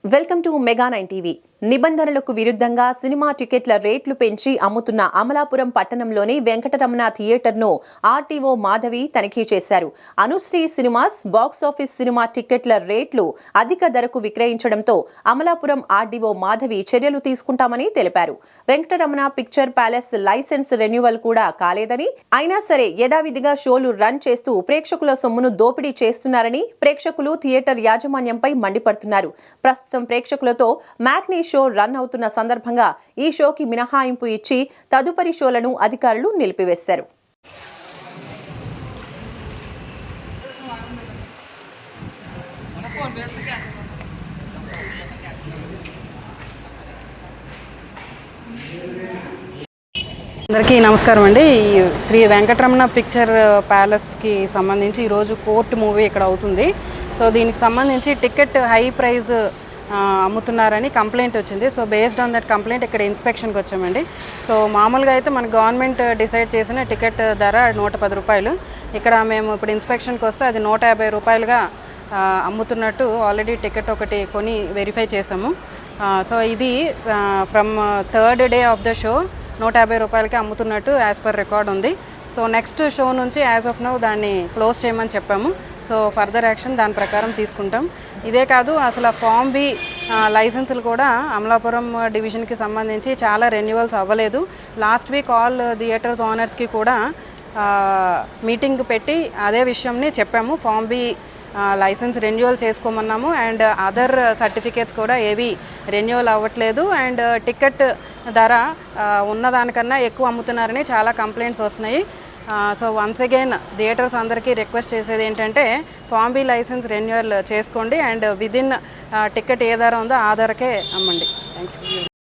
Welcome to mega 9 TV. నిబంధనలకు విరుద్ధంగా cinema టికెట్ల రేట్లు పెంచి అమ్ముతున్న అమలాపురం పట్టణంలోని వెంకటరమణ థియేటర్ను ఆర్టీఓ మాధవి తనిఖీ చేశారు. అనుశ్రీ సినిమాస్ బాక్సాఫీస్ సినిమా టికెట్ల రేట్లు అధిక ధరకు విక్రయించడంతో అమలాపురం ఆర్డీఓ మాధవి చర్యలు తీసుకుంటామని తెలిపారు. Venkataramana picture palace license renewal కూడా కాలేదని, అయినా సరే యథావిధిగా షోలు రన్ చేస్తూ ప్రేక్షకుల సొమ్మును దోపిడీ చేస్తున్నారని ప్రేక్షకులు థియేటర్ యాజమాన్యంపై మండిపడుతున్నారు. ప్రస్తుతం ప్రేక్షకులతో మ్యాట్నీ షో రన్ అవుతున్న సందర్భంగా ఈ షోకి మినహాయింపు ఇచ్చి తదుపరి షోలను అధికారులు నిలిపివేశారు. అందరికీ నమస్కారం అండి. శ్రీ వెంకటరమణ పిక్చర్ ప్యాలెస్కి సంబంధించి ఈరోజు కోర్టు మూవీ ఇక్కడ అవుతుంది. సో దీనికి సంబంధించి టికెట్ హై ప్రైస్ అమ్ముతున్నారని కంప్లైంట్ వచ్చింది. So based on that complaint ఇక్కడ ఇన్స్పెక్షన్కి వచ్చామండి. సో మామూలుగా అయితే మన గవర్నమెంట్ డిసైడ్ చేసిన టికెట్ ధర 110 రూపాయలు. ఇక్కడ మేము ఇప్పుడు ఇన్స్పెక్షన్కి వస్తే అది 150 రూపాయలుగా అమ్ముతున్నట్టు ఆల్రెడీ టికెట్ ఒకటి కొని వెరిఫై చేసాము. సో ఇది from third day of the show 150 రూపాయలకి అమ్ముతున్నట్టు యాజ్ పర్ రికార్డ్ ఉంది. సో నెక్స్ట్ షో నుంచి యాజ్ ఆఫ్ నౌ దాన్ని క్లోజ్ చేయమని చెప్పాము. సో ఫర్దర్ యాక్షన్ దాని ప్రకారం తీసుకుంటాం. ఇదే కాదు, అసలు ఫామ్ బి లైసెన్సులు కూడా అమలాపురం డివిజన్కి సంబంధించి చాలా రెన్యువల్స్ అవ్వలేదు. లాస్ట్ వీక్ ఆల్ థియేటర్స్ ఓనర్స్కి కూడా మీటింగ్ పెట్టి అదే విషయంని చెప్పాము. ఫామ్ బి లైసెన్స్ రెన్యువల్ చేసుకోమన్నాము. అండ్ అదర్ సర్టిఫికేట్స్ కూడా ఏవి రెన్యువల్ అవ్వట్లేదు. అండ్ టికెట్ ధర ఉన్నదానికన్నా ఎక్కువ అమ్ముతున్నారని చాలా కంప్లైంట్స్ వస్తున్నాయి. సో వన్స్ అగైన్ థియేటర్స్ అందరికీ రిక్వెస్ట్ చేసేది ఏంటంటే ఫామ్ బి లైసెన్స్ రెన్యువల్ చేసుకోండి అండ్ విదిన్ టికెట్ ఏ ధర ఉందో ఆ ధరకే అమ్మండి. Thank you.